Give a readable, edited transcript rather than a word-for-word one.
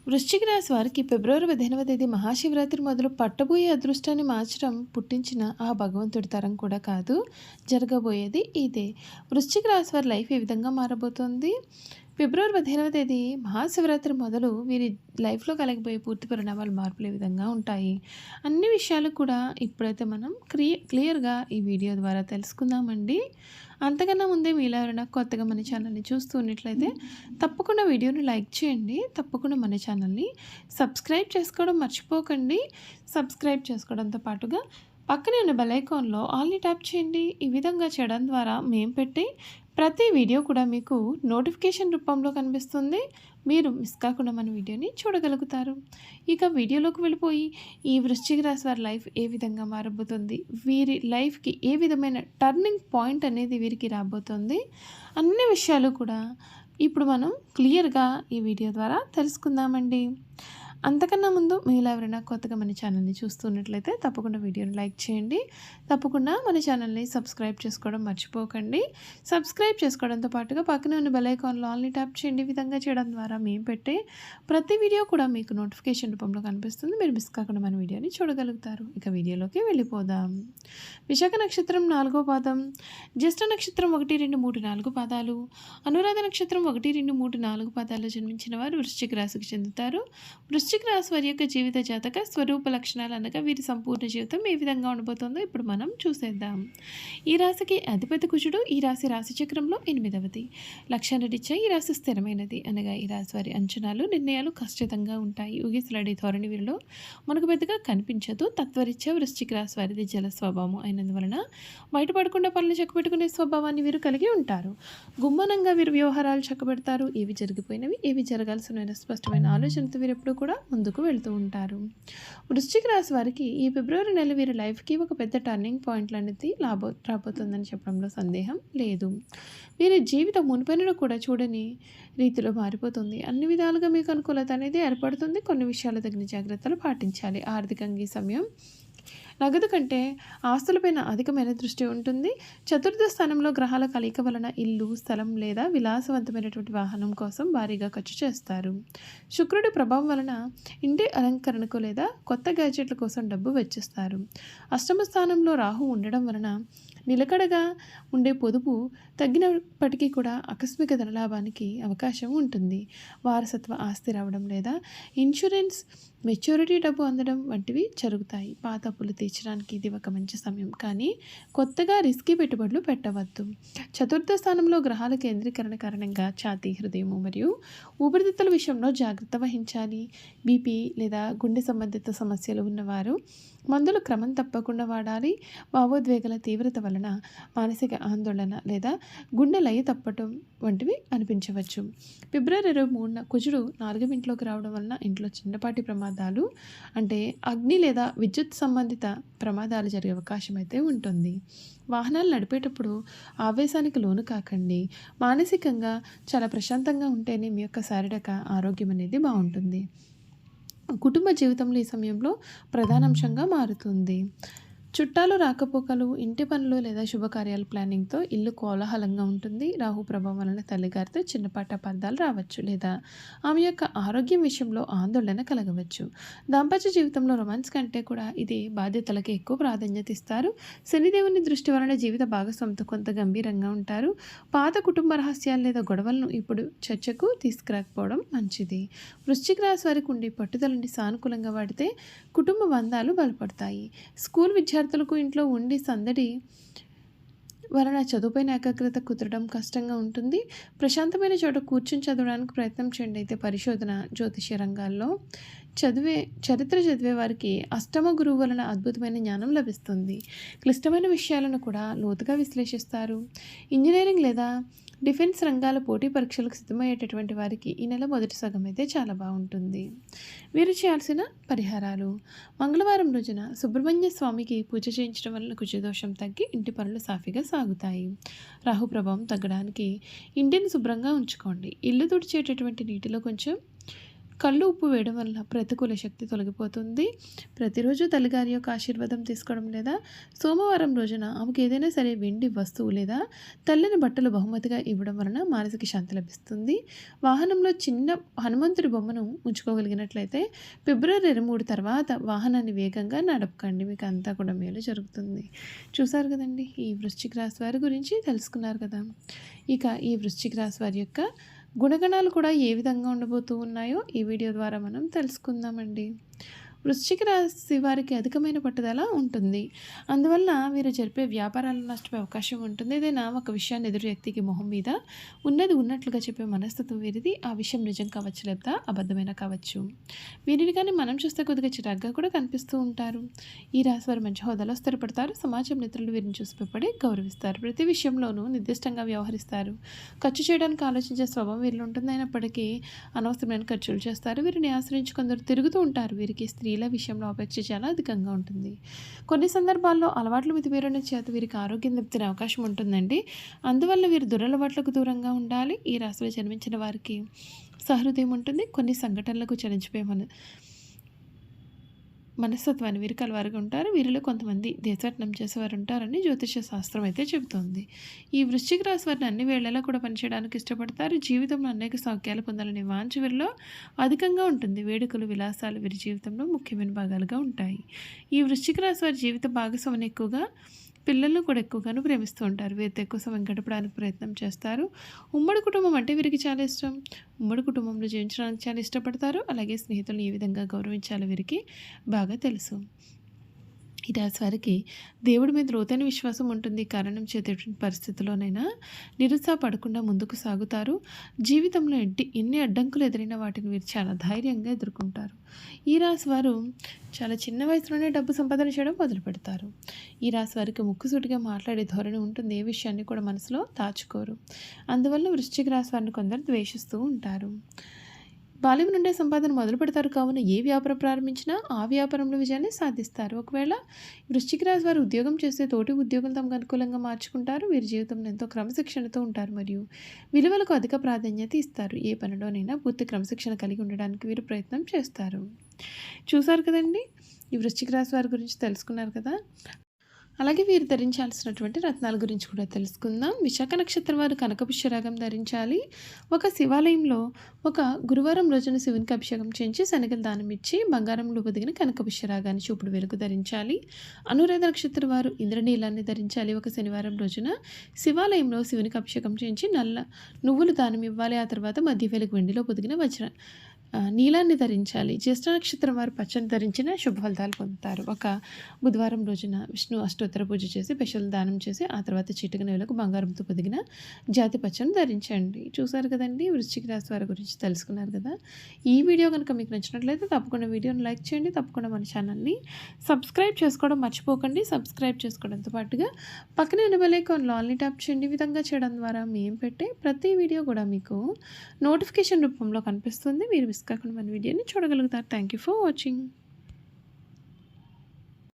వృశ్చిక రాశి వారికి ఫిబ్రవరి 15వ తేదీ మహాశివరాత్రి మొదలు పట్టబోయే అదృష్టాన్ని మార్చడం పుట్టించిన ఆ భగవంతుడి తరం కూడా కాదు. జరగబోయేది ఇదే. వృశ్చిక రాశి వారి లైఫ్ ఏ విధంగా మారబోతోంది? ఫిబ్రవరి 15వ తేదీ మహాశివరాత్రి మొదలు వీరి లైఫ్లో కలగబోయే పూర్తి పరిణామాలు మార్పులు ఏ విధంగా ఉంటాయి అన్ని విషయాలు కూడా ఇప్పుడైతే మనం క్లియర్గా ఈ వీడియో ద్వారా తెలుసుకుందామండి. అంతకన్నా ముందే మీలో ఎవరైనా కొత్తగా మన ఛానల్ని చూస్తూ ఉన్నట్లయితే తప్పకుండా వీడియోని లైక్ చేయండి. తప్పకుండా మన ఛానల్ని సబ్స్క్రైబ్ చేసుకోవడం మర్చిపోకండి. సబ్స్క్రైబ్ చేసుకోవడంతో పాటుగా పక్కనే ఉన్న బెల్ ఐకాన్లో ఆల్ని ట్యాప్ చేయండి. ఈ విధంగా చేయడం ద్వారా మేము పెట్టే ప్రతి వీడియో కూడా మీకు నోటిఫికేషన్ రూపంలో కనిపిస్తుంది. మీరు మిస్ కాకుండా మన వీడియోని చూడగలుగుతారు. ఇక వీడియోలోకి వెళ్ళిపోయి ఈ వృశ్చిక రాశి వారి లైఫ్ ఏ విధంగా మారబోతుంది, వీరి లైఫ్కి ఏ విధమైన టర్నింగ్ పాయింట్ అనేది వీరికి రాబోతుంది అన్ని విషయాలు కూడా ఇప్పుడు మనం క్లియర్గా ఈ వీడియో ద్వారా తెలుసుకుందామండి. అంతకన్నా ముందు మీలో ఎవరైనా కొత్తగా మన ఛానల్ని చూస్తున్నట్లయితే తప్పకుండా వీడియోని లైక్ చేయండి. తప్పకుండా మన ఛానల్ని సబ్స్క్రైబ్ చేసుకోవడం మర్చిపోకండి. సబ్స్క్రైబ్ చేసుకోవడంతో పాటుగా పక్కనే ఉన్న బెల్ ఐకాన్లో ఆల్ని ట్యాప్ చేయండి. ఈ విధంగా చేయడం ద్వారా మేము పెట్టే ప్రతి వీడియో కూడా మీకు నోటిఫికేషన్ రూపంలో కనిపిస్తుంది. మీరు మిస్ కాకుండా మన వీడియోని చూడగలుగుతారు. ఇక వీడియోలోకి వెళ్ళిపోదాం. విశాఖ నక్షత్రం 4వ పాదం, జ్యేష్ఠ నక్షత్రం 1, 2, 3, 4 పాదాలు, అనురాధ నక్షత్రం 1, 2, 3, 4 పాదాల్లో జన్మించిన వారు వృశ్చిక రాశికి చెందుతారు. వృశ్చిక రాశి వారి యొక్క జీవిత జాతక స్వరూప లక్షణాలు అనగా వీరి సంపూర్ణ జీవితం ఏ విధంగా ఉండబోతుందో ఇప్పుడు మనం చూసేద్దాం. ఈ రాశికి అధిపతి కుజుడు. ఈ రాశి చక్రంలో 8వది. లక్షణ రీత్యా ఈ రాశి స్థిరమైనది అనగా ఈ రాశి వారి అంచనాలు నిర్ణయాలు ఖచ్చితంగా ఉంటాయి. ఊగిసలాడే ధోరణి వీరిలో మనకు పెద్దగా కనిపించదు. తత్వరీత్యా వృశ్చిక రాశి వారిది జల స్వభావం అయినందువలన బయటపడకుండా పనులు చక్కబెట్టుకునే స్వభావాన్ని వీరు కలిగి ఉంటారు. గుమ్మనంగా వీరు వ్యవహారాలు చక్కబెడతారు. ఏవి జరిగిపోయినవి ఏవి జరగాల్సిన స్పష్టమైన ఆలోచనతో వీరు ఎప్పుడు కూడా ముందుకు వెళ్తూ ఉంటారు. వృశ్చిక రాశి వారికి ఈ ఫిబ్రవరి నెల వీరి లైఫ్కి ఒక పెద్ద టర్నింగ్ పాయింట్లు అనేది రాబోతుందని చెప్పడంలో సందేహం లేదు. వీరి జీవితం మునిపెన్నడూ కూడా చూడని రీతిలో మారిపోతుంది. అన్ని విధాలుగా మీకు అనుకూలత అనేది ఏర్పడుతుంది. కొన్ని విషయాలు తగిన జాగ్రత్తలు పాటించాలి. ఆర్థికంగా ఈ సమయం నగదు కంటే ఆస్తులపైన అధికమైన దృష్టి ఉంటుంది. చతుర్థ స్థానంలో గ్రహాల కలయిక వలన ఇల్లు, స్థలం లేదా విలాసవంతమైనటువంటి వాహనం కోసం భారీగా ఖర్చు చేస్తారు. శుక్రుడి ప్రభావం వలన ఇంటి అలంకరణకు లేదా కొత్త గ్యాజెట్ల కోసం డబ్బు వెచ్చిస్తారు. అష్టమ స్థానంలో రాహు ఉండడం వలన నిలకడగా ఉండే పొదుపు తగ్గినప్పటికీ కూడా ఆకస్మిక ధనలాభానికి అవకాశం ఉంటుంది. వారసత్వ ఆస్తి రావడం లేదా ఇన్సూరెన్స్ మెచ్యూరిటీ డబ్బు అందడం వంటివి జరుగుతాయి. పాత అప్పులు తీర్చడానికి ఇది ఒక మంచి సమయం, కానీ కొత్తగా రిస్కీ పెట్టుబడులు పెట్టవద్దు. చతుర్థ స్థానంలో గ్రహాల కేంద్రీకరణ కారణంగా ఛాతీ, హృదయం మరియు ఊపిరితిత్తుల విషయంలో జాగ్రత్త వహించాలి. బీపీ లేదా గుండె సంబంధిత సమస్యలు ఉన్నవారు మందులు క్రమం తప్పకుండా వాడాలి. భావోద్వేగాల తీవ్రత వలన మానసిక ఆందోళన లేదా గుండె లయ తప్పటం వంటివి అనిపించవచ్చు. ఫిబ్రవరి 23న కుజుడు 4వ ఇంట్లోకి రావడం వలన ఇంట్లో చిన్నపాటి ప్రమాదాలు అంటే అగ్ని లేదా విద్యుత్ సంబంధిత ప్రమాదాలు జరిగే అవకాశం అయితే ఉంటుంది. వాహనాలు నడిపేటప్పుడు ఆవేశానికి లోను కాకండి. మానసికంగా చాలా ప్రశాంతంగా ఉంటేనే మీ యొక్క శారీరక ఆరోగ్యం అనేది బాగుంటుంది. కుటుంబ జీవితంలో ఈ సమయంలో ప్రధానాంశంగా మారుతుంది. చుట్టాలు రాకపోకలు, ఇంటి పనులు లేదా శుభకార్యాల ప్లానింగ్తో ఇల్లు కోలాహలంగా ఉంటుంది. రాహు ప్రభావం వలన తల్లిగారితో చిన్నపాటి అపార్థాలు రావచ్చు లేదా ఆమె యొక్క ఆరోగ్యం విషయంలో ఆందోళన కలగవచ్చు. దాంపత్య జీవితంలో రొమాన్స్ కంటే కూడా ఇది బాధ్యతలకు ఎక్కువ ప్రాధాన్యత ఇస్తారు. శనిదేవుని దృష్టి వలన జీవిత భాగస్వామితో కొంత గంభీరంగా ఉంటారు. పాత కుటుంబ రహస్యాలు లేదా గొడవలను ఇప్పుడు చర్చకు తీసుకురాకపోవడం మంచిది. వృశ్చిక రాశి వారికి ఉండే పట్టుదలని సానుకూలంగా వాడితే కుటుంబ బంధాలు బలపడతాయి. స్కూల్ విద్యార్థులకు ఇంట్లో ఉండి సందడి వలన చదువుపైన ఏకాగ్రత కుదరడం కష్టంగా ఉంటుంది. ప్రశాంతమైన చోట కూర్చొని చదవడానికి ప్రయత్నం చేయండి. అయితే పరిశోధన, జ్యోతిష్య రంగాల్లో చరిత్ర చదివే వారికి అష్టమ గురువు వలన అద్భుతమైన జ్ఞానం లభిస్తుంది. క్లిష్టమైన విషయాలను కూడా లోతుగా విశ్లేషిస్తారు. ఇంజనీరింగ్ లేదా డిఫెన్స్ రంగాల పోటీ పరీక్షలకు సిద్ధమయ్యేటటువంటి వారికి ఈ నెల మొదటి సగం అయితే చాలా బాగుంటుంది. వీరు చేయాల్సిన పరిహారాలు: మంగళవారం రోజున సుబ్రహ్మణ్య స్వామికి పూజ చేయించడం వలన కుజదోషం తగ్గి ఇంటి పనులు సాఫీగా సాగుతాయి. రాహు ప్రభావం తగ్గడానికి ఇంటిని శుభ్రంగా ఉంచుకోండి. ఇల్లు తుడిచేటటువంటి నీటిలో కొంచెం కళ్ళు ఉప్పు వేయడం వల్ల ప్రతికూల శక్తి తొలగిపోతుంది. ప్రతిరోజు తల్లిగారి యొక్క ఆశీర్వాదం తీసుకోవడం లేదా సోమవారం రోజున ఆమెకు ఏదైనా సరే వెండి వస్తువు లేదా తెల్లని బట్టలు బహుమతిగా ఇవ్వడం వలన మానసిక శాంతి లభిస్తుంది. వాహనంలో చిన్న హనుమంతుడి బొమ్మను ఉంచుకోగలిగినట్లయితే ఫిబ్రవరి 23 తర్వాత వాహనాన్ని వేగంగా నడపకండి. మీకు అంతా కూడా మేలు జరుగుతుంది. చూసారు కదండి, ఈ వృశ్చిక రాశి వారి గురించి తెలుసుకున్నారు కదా. ఇక ఈ వృశ్చిక రాశి వారి యొక్క గుణగణాలు కూడా ఏ విధంగా ఉండబోతూ ఉన్నాయో ఈ వీడియో ద్వారా మనం తెలుసుకుందామండి. వృశ్చిక రాశి వారికి అధికమైన పట్టుదల ఉంటుంది. అందువల్ల వీరు జరిపే వ్యాపారాలు నష్టపోయే అవకాశం ఉంటుంది. ఏదైనా ఒక విషయాన్ని ఎదురు వ్యక్తికి మొహం మీద ఉన్నది ఉన్నట్లుగా చెప్పే మనస్తత్వం వీరిది. ఆ విషయం నిజం కావచ్చు లేదా అబద్ధమైన కావచ్చు. వీరిని కానీ మనం చూస్తే కొద్దిగా చిరాగ్గా కూడా కనిపిస్తూ ఉంటారు. ఈ రాశి వారు మంచి హోదాలో స్థిరపడతారు. సమాజం మిత్రులు వీరిని చూసి భయపడి గౌరవిస్తారు. ప్రతి విషయంలోనూ నిర్దిష్టంగా వ్యవహరిస్తారు. ఖర్చు చేయడానికి ఆలోచించే స్వభావం వీరిలో ఉంటుంది. అయినప్పటికీ అనవసరమైన ఖర్చులు చేస్తారు. వీరిని ఆశ్రయించి కొందరు తిరుగుతూ ఉంటారు. వీరికి స్త్రీల విషయంలో అపేక్ష చాలా అధికంగా ఉంటుంది. కొన్ని సందర్భాల్లో అలవాట్లు మితిమీరిన చేత వీరికి ఆరోగ్యం దెబ్బతినే అవకాశం ఉంటుందండి. అందువల్ల వీరు దురలవాట్లకు దూరంగా ఉండాలి. ఈ రాశిలో జన్మించిన వారికి సహృదయం ఉంటుంది. కొన్ని సంఘటనలకు చలించిపోయే మనస్తత్వాన్ని వీరు కలవారుగా ఉంటారు. వీరిలో కొంతమంది దేశపట్నం చేసేవారు ఉంటారని జ్యోతిష శాస్త్రం అయితే చెబుతోంది. ఈ వృశ్చిక రాశి వారిని అన్ని వేళలా కూడా పనిచేయడానికి ఇష్టపడతారు. జీవితంలో అనేక సౌఖ్యాలు పొందాలనే వాంఛ వీరిలో అధికంగా ఉంటుంది. వేడుకలు విలాసాలు వీరి జీవితంలో ముఖ్యమైన భాగాలుగా ఉంటాయి. ఈ వృశ్చిక రాశి వారి జీవిత భాగస్వామిని ఎక్కువగా పిల్లలను కూడా ఎక్కువగాను ప్రేమిస్తూ ఉంటారు. వీరితో ఎక్కువ సమయం గడపడానికి ప్రయత్నం చేస్తారు. ఉమ్మడి కుటుంబం అంటే వీరికి చాలా ఇష్టం. ఉమ్మడి కుటుంబంలో జీవించడానికి చాలా ఇష్టపడతారు. అలాగే స్నేహితులను ఏ విధంగా గౌరవించాలో వీరికి బాగా తెలుసు. ఈ రాశి వారికి దేవుడి మీద లోతైన విశ్వాసం ఉంటుంది. కారణం చేత ఎటువంటి పరిస్థితుల్లోనైనా నిరుత్సాహపడకుండా ముందుకు సాగుతారు. జీవితంలో ఎన్ని అడ్డంకులు ఎదురైన వాటిని వీరు చాలా ధైర్యంగా ఎదుర్కొంటారు. ఈ రాశి వారు చాలా చిన్న వయసులోనే డబ్బు సంపాదన చేయడం మొదలు పెడతారు. ఈ రాశి వారికి ముక్కుసూటిగా మాట్లాడే ధోరణి ఉంటుంది. ఏ విషయాన్ని కూడా మనసులో దాచుకోరు. అందువల్ల వృశ్చిక రాశి వారిని కొందరు ద్వేషిస్తూ ఉంటారు. బాల్యం నుండే సంపాదన మొదలు పెడతారు. కావున ఏ వ్యాపారం ప్రారంభించినా ఆ వ్యాపారంలో విజయాన్ని సాధిస్తారు. ఒకవేళ వృశ్చిక రాశి వారు ఉద్యోగం చేస్తే తోటి ఉద్యోగులు తమకు అనుకూలంగా మార్చుకుంటారు. వీరి జీవితంలో ఎంతో క్రమశిక్షణతో ఉంటారు మరియు విలువలకు అధిక ప్రాధాన్యత ఇస్తారు. ఏ పనిలోనైనా పూర్తి క్రమశిక్షణ కలిగి ఉండడానికి వీరు ప్రయత్నం చేస్తారు. చూసారు కదండి, ఈ వృశ్చిక రాశి వారి గురించి తెలుసుకున్నారు కదా. అలాగే వీరు ధరించాల్సినటువంటి రత్నాల గురించి కూడా తెలుసుకుందాం. విశాఖ నక్షత్రం వారు కనకపుష్యరాగం ధరించాలి. ఒక శివాలయంలో ఒక గురువారం రోజున శివునికి అభిషేకం చేయించి శనగలు దానం ఇచ్చి బంగారంలో పొదిగిన కనకపుష్యరాగాన్ని చూపుడు వెలుగు ధరించాలి. అనురాధ నక్షత్రం వారు ఇంద్రనీలాన్ని ధరించాలి. ఒక శనివారం రోజున శివాలయంలో శివునికి అభిషేకం చేయించి నల్ల నువ్వులు దానం ఇవ్వాలి. ఆ తర్వాత మధ్య వెలుగు వెండిలో పొదిగిన నీలాన్ని ధరించాలి. జ్యేష్ఠ నక్షత్రం వారు పచ్చని ధరించిన శుభ ఫలితాలు పొందుతారు. ఒక బుధవారం రోజున విష్ణు అష్టోత్తర పూజ చేసి పెషలు దానం చేసి ఆ తర్వాత చిటిక నేలకు బంగారంతో పొదిగిన జాతి పచ్చని ధరించండి. చూసారు కదండి, వృశ్చిక రాశి వారి గురించి తెలుసుకున్నారు కదా. ఈ వీడియో కనుక మీకు నచ్చినట్లయితే తప్పకుండా వీడియోని లైక్ చేయండి. తప్పకుండా మన ఛానల్ని సబ్స్క్రైబ్ చేసుకోవడం మర్చిపోకండి. సబ్స్క్రైబ్ చేసుకోవడంతో పాటుగా పక్కనే ఉన్న బెల్ ఐకాన్లో ఆల్ని ట్యాప్ చేయండి. ఈ విధంగా చేయడం ద్వారా మేము పెట్టే ప్రతి వీడియో కూడా మీకు నోటిఫికేషన్ రూపంలో కనిపిస్తుంది. మీరు మిస్ కాకుండా మన వీడియోని చూడగలుగుతారు. Thank you for watching.